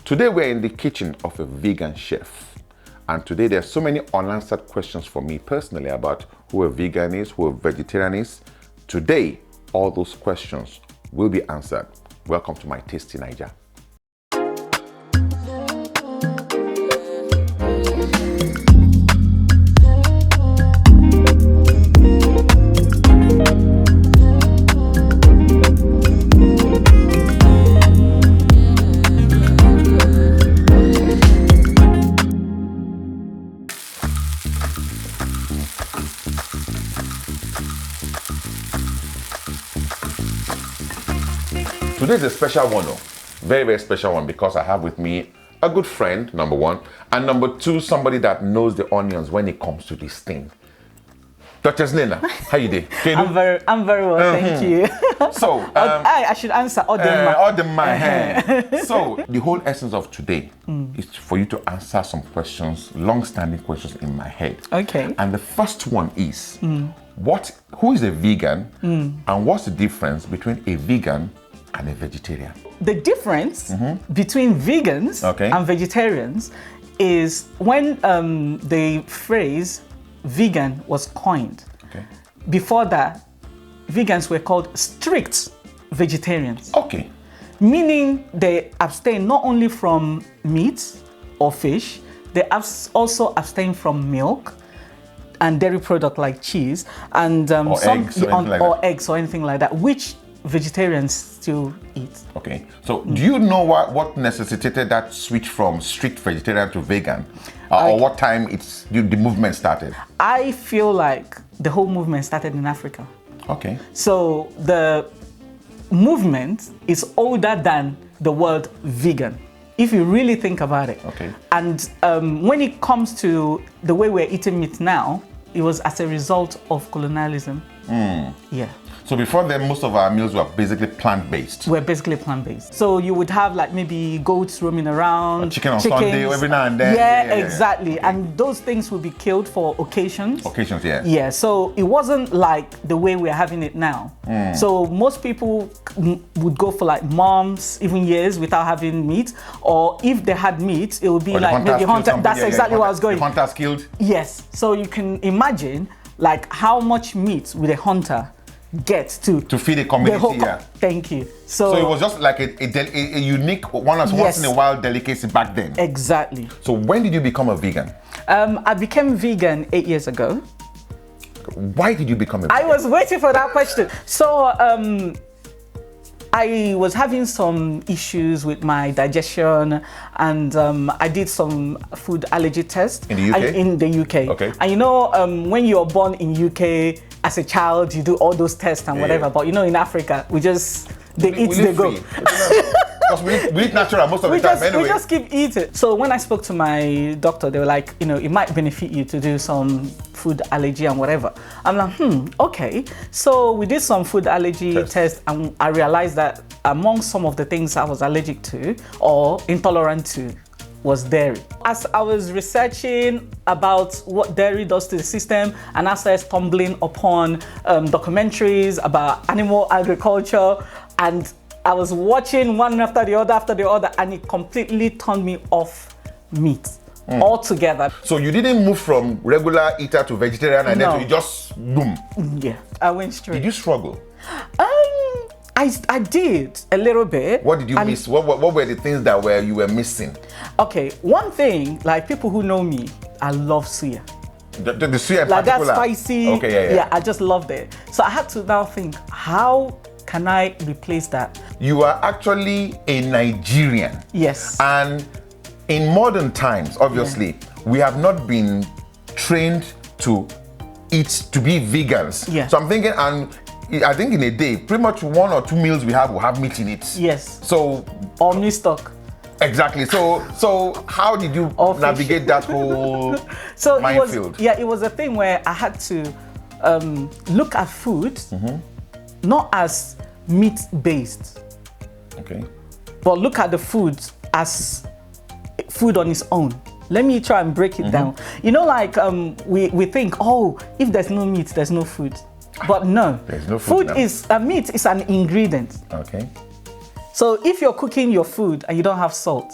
Today we're in the kitchen of a vegan chef, and today there's so many unanswered questions for me personally about who a vegan is, who a vegetarian is. Today, all those questions will be answered. Welcome to my tasty Naija. Today's a special one, though. Very, very special one, because I have with me a good friend, number one, and number two, somebody that knows the onions when it comes to this thing. Duchess Nena, how you doing? I'm very well, thank you. So, I should answer all the So, the whole essence of today is for you to answer some questions, long-standing questions in my head. Okay. And the first one is, who is a vegan, and what's the difference between a vegan and a vegetarian? The difference between vegans and vegetarians is when the phrase vegan was coined. Okay. Before that, vegans were called strict vegetarians. Okay. Meaning they abstain not only from meat or fish, they also abstain from milk and dairy product like cheese and eggs or anything like that, which vegetarians still eat. Okay, so do you know what necessitated that switch from strict vegetarian to vegan, or what time the movement started? I feel like the whole movement started in Africa. Okay. So the movement is older than the word vegan, if you really think about it. Okay. And when it comes to the way we're eating meat now, it was as a result of colonialism. Yeah. So before then, most of our meals were basically plant-based. We're basically plant-based. So you would have like maybe goats roaming around. Or chicken on Sunday, every now and then. Yeah, exactly. Okay. And those things would be killed for occasions. Occasions, yeah. Yeah, so it wasn't like the way we're having it now. So most people would go for like months, even years without having meat. Or if they had meat, it would be like maybe hunter. That's exactly what I was going. The hunters killed? Yes. So you can imagine like how much meat would a hunter get to feed a community. Thank you. So it was just like a unique once in a while delicacy back then. Exactly. So when did you become a vegan? I became vegan 8 years ago. Why did you become a vegan? I was waiting for that question. So I was having some issues with my digestion, and I did some food allergy tests. In the UK? In the UK. Okay. And you know, when you're born in UK, as a child, you do all those tests and whatever. But you know, in Africa, they eat, they go. Because we eat natural most of the time anyway. We just keep eating. So when I spoke to my doctor, they were like, you know, it might benefit you to do some food allergy and whatever. I'm like, okay. So we did some food allergy tests, and I realized that among some of the things I was allergic to or intolerant to was dairy. As I was researching about what dairy does to the system, and as I was stumbling upon documentaries about animal agriculture, and I was watching one after the other, and it completely turned me off meat altogether. So you didn't move from regular eater to vegetarian, and then you just boom. Yeah, I went straight. Did you struggle? I did a little bit. What did you miss? What were the things that you were missing? Okay, one thing, like people who know me, I love suya. The suya in like particular? That spicy. Okay, yeah, I just loved it. So I had to now think, how can I replace that? You are actually a Nigerian. Yes. And in modern times, obviously, we have not been trained to be vegans. Yeah. So I'm thinking, and I think in a day, pretty much 1 or 2 meals we will have meat in it. Yes. So or meat stock. Exactly. So how did you navigate that whole minefield? It was a thing where I had to look at food not as meat-based. Okay. But look at the food as food on its own. Let me try and break it down. You know, like we think, oh, if there's no meat, there's no food. But no, there's no food. Meat is an ingredient. Okay. So if you're cooking your food and you don't have salt,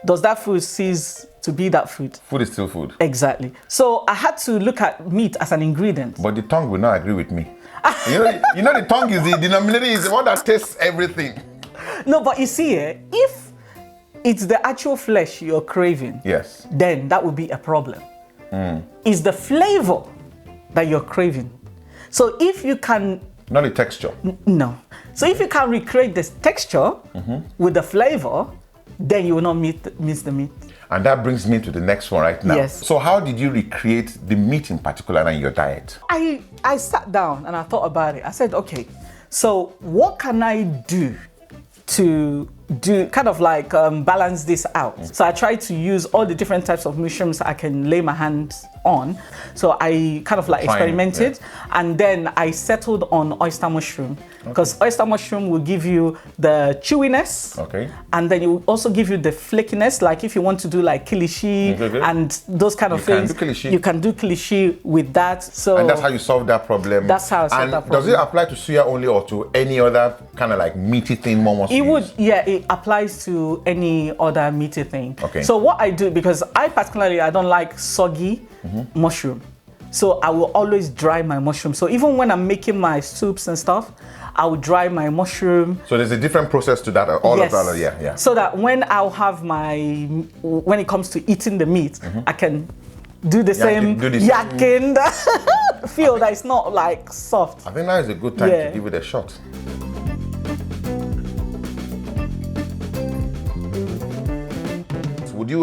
does that food cease to be that food? Food is still food. Exactly. So I had to look at meat as an ingredient. But the tongue will not agree with me. You know the tongue is the denominator, is the one that tastes everything. No, but you see, if it's the actual flesh you're craving, yes, then that would be a problem. It's the flavor that you're craving. So if you can... Not the texture. No. So if you can recreate this texture with the flavor, then you will not miss the meat. And that brings me to the next one right now. Yes. So how did you recreate the meat in particular in your diet? I sat down and I thought about it. I said, okay, so what can I do to kind of like balance this out? So I tried to use all the different types of mushrooms I can lay my hands on. So I kind of like experimented, and then I settled on oyster mushroom, because oyster mushroom will give you the chewiness, and then it will also give you the flakiness. Like if you want to do like kilishi and those kind of things, you can do kilishi with that. So and that's how you solve that problem. That's how I solved that problem. Does it apply to suya only or to any other kind of like meaty thing one wants to use? It applies to any other meaty thing. Okay. So what I do, because I don't like soggy mushroom, so I will always dry my mushroom. So even when I'm making my soups and stuff, I will dry my mushroom. So there's a different process to that. All of that, yeah. So that when I'll have when it comes to eating the meat, I can do the same yakking, feel that it's not like soft. I think now is a good time to give it a shot. Do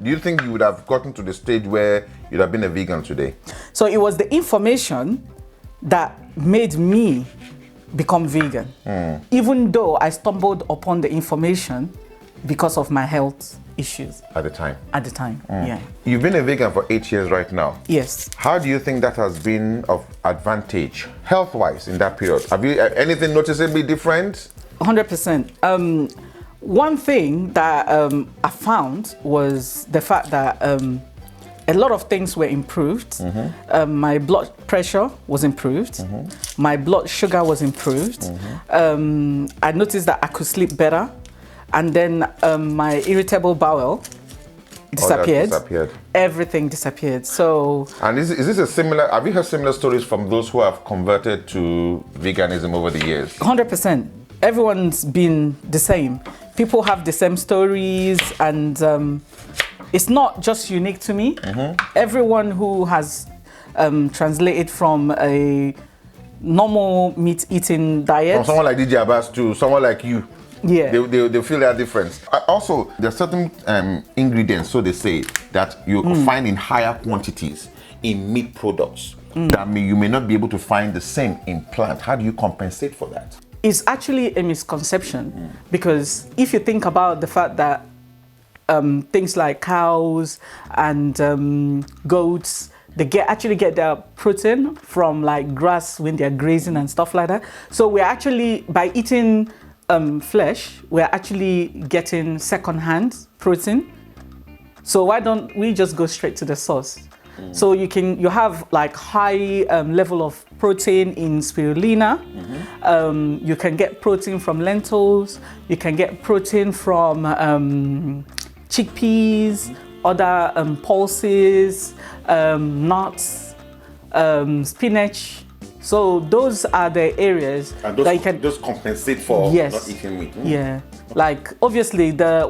you think you would have gotten to the stage where you'd have been a vegan today? So it was the information that made me become vegan. Even though I stumbled upon the information because of my health issues. At the time? At the time, yeah. You've been a vegan for 8 years right now. Yes. How do you think that has been of advantage, health-wise, in that period? Have you anything noticeably different? 100%. One thing that I found was the fact that a lot of things were improved. My blood pressure was improved. My blood sugar was improved. I noticed that I could sleep better. And then my irritable bowel disappeared. Everything disappeared. So. And is this a similar? Have you heard similar stories from those who have converted to veganism over the years? 100%. Everyone's been the same. People have the same stories, and it's not just unique to me. Everyone who has translated from a normal meat eating diet, from someone like DJ Abbas to someone like you, they feel that difference. Also, there are certain ingredients, so they say, that you find in higher quantities in meat products that you may not be able to find the same in plant. How do you compensate for that? It's actually a misconception, because if you think about the fact that things like cows and goats, they actually get their protein from like grass when they're grazing and stuff like that. So we're actually, by eating flesh, we're actually getting second-hand protein. So why don't we just go straight to the source? So you have like high level of protein in spirulina. You can get protein from lentils. You can get protein from chickpeas, other pulses, nuts, spinach. So those are the areas that you can just compensate for not eating meat. Yeah, like obviously the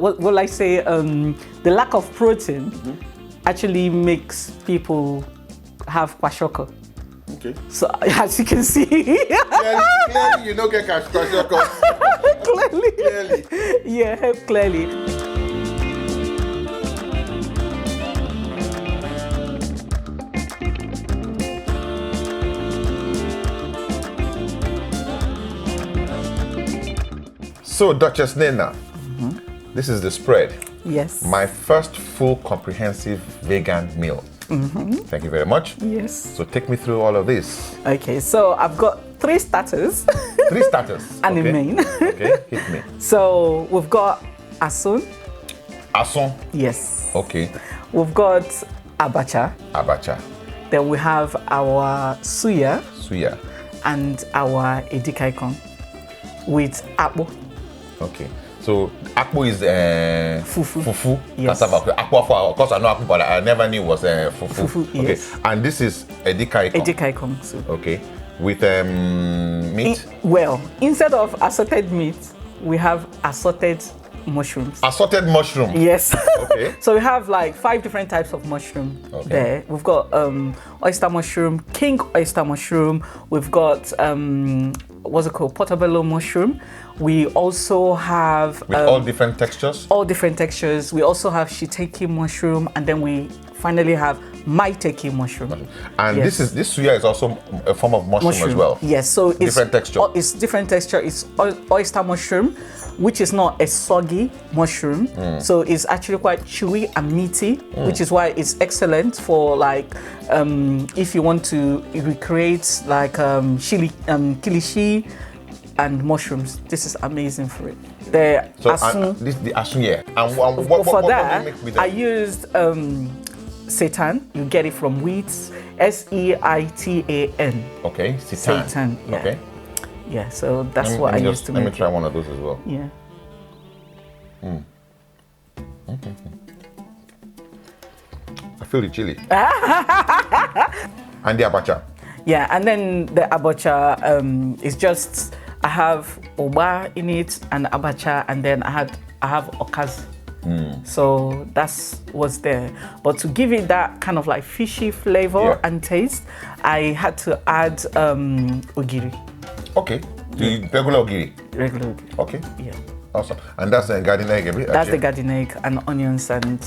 lack of protein actually makes people have kwashiorkor. Okay. So as you can see, clearly you don't get kwashiorkor. Clearly. Yeah, clearly. So, Duchess Nena, this is the spread. Yes. My first full comprehensive vegan meal. Thank you very much. Yes. So take me through all of this. Okay, so I've got 3 starters. 3 starters? And a main. Okay, hit me. So we've got asun. Asun? Yes. Okay. We've got abacha. Abacha. Then we have our suya. Suya. And our edikaikong with apple. Okay. So akpu is Fufu. Fufu. Yes. Cassava. Akpu, of course I know akpu, but I never knew it was fufu. Fufu, Okay. yes. And this is edikaikong. Edikaikong soup. Okay. With meat. Instead of assorted meat, we have assorted mushrooms. Assorted mushroom. Yes. Okay. So we have like 5 different types of mushroom there. We've got oyster mushroom, king oyster mushroom. We've got what's it called? Portobello mushroom. We also have with all different textures. All different textures. We also have shiitake mushroom, and then we finally have maitake mushroom. And this suya is also a form of mushroom as well. Yes. So different texture. It's different texture. It's oyster mushroom, which is not a soggy mushroom. So it's actually quite chewy and meaty, which is why it's excellent for like if you want to recreate like kilishi and mushrooms. This is amazing for it. The asun. This is the asun, yeah. And for what that, do you make with I it? used seitan. You get it from wheat. Seitan. Okay, Seitan. Yeah. Okay. Yeah, so that's what I used to make. Let me try one of those as well. Yeah. Okay. I feel the chili. And the abacha. Yeah, and then the abacha is just, I have oba in it and abacha, and then I have okazi. So that's what's there. But to give it that kind of like fishy flavor and taste, I had to add ogiri. Okay. The regular ogiri. Regular ogiri. Okay. Yeah. Awesome. And that's the garden egg. That's the garden egg and onions and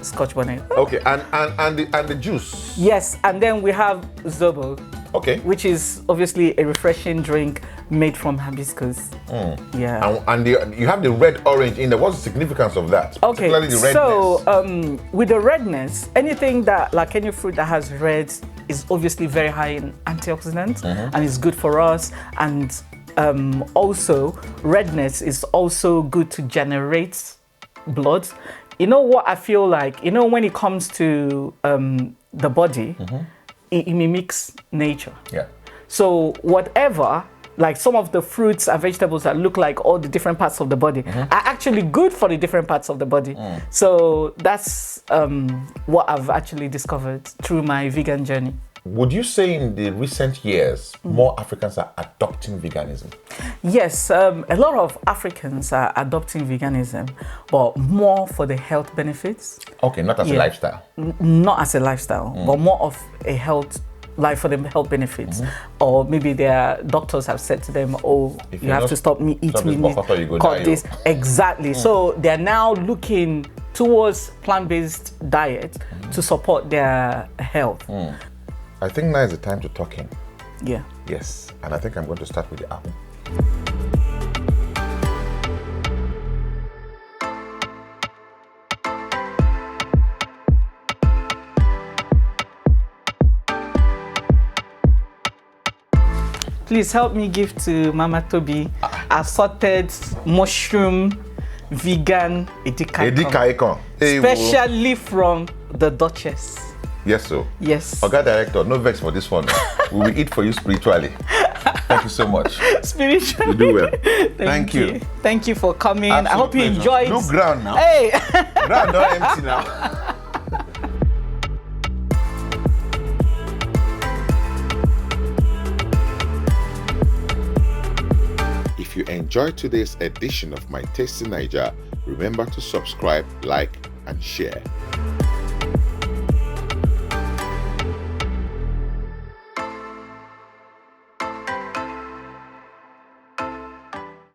scotch bonnet. Okay. And the juice. Yes, and then we have zobo. Okay. Which is obviously a refreshing drink made from hibiscus. Yeah. And you have the red orange in there. What's the significance of that? Okay. Particularly the redness. So with the redness, anything that like any fruit that has red is obviously very high in antioxidants and it's good for us. And also redness is also good to generate blood. You know what I feel like? You know when it comes to the body. It mimics nature. Yeah. So whatever, like some of the fruits and vegetables that look like all the different parts of the body are actually good for the different parts of the body. So that's what I've actually discovered through my vegan journey. Would you say in the recent years, more Africans are adopting veganism? Yes, a lot of Africans are adopting veganism, but more for the health benefits. Okay, not as a lifestyle. Not as a lifestyle, but more of a health, like for the health benefits. Or maybe their doctors have said to them, oh, you have to stop eating meat, cut this. Exactly. So they're now looking towards plant-based diet to support their health. I think now is the time to talk in. Yeah. Yes, and I think I'm going to start with the apple. Please help me give to Mama Toby assorted mushroom vegan edikaikong. Especially from the Duchess. Yes, sir. Yes. Oga Director, no vex for this one. We will eat for you spiritually. Thank you so much. Spiritually. You do well. Thank you. Thank you for coming. Absolute I hope you enjoyed. Look ground now. Hey. Ground not empty now. If you enjoyed today's edition of My Tasty Naija, remember to subscribe, like, and share.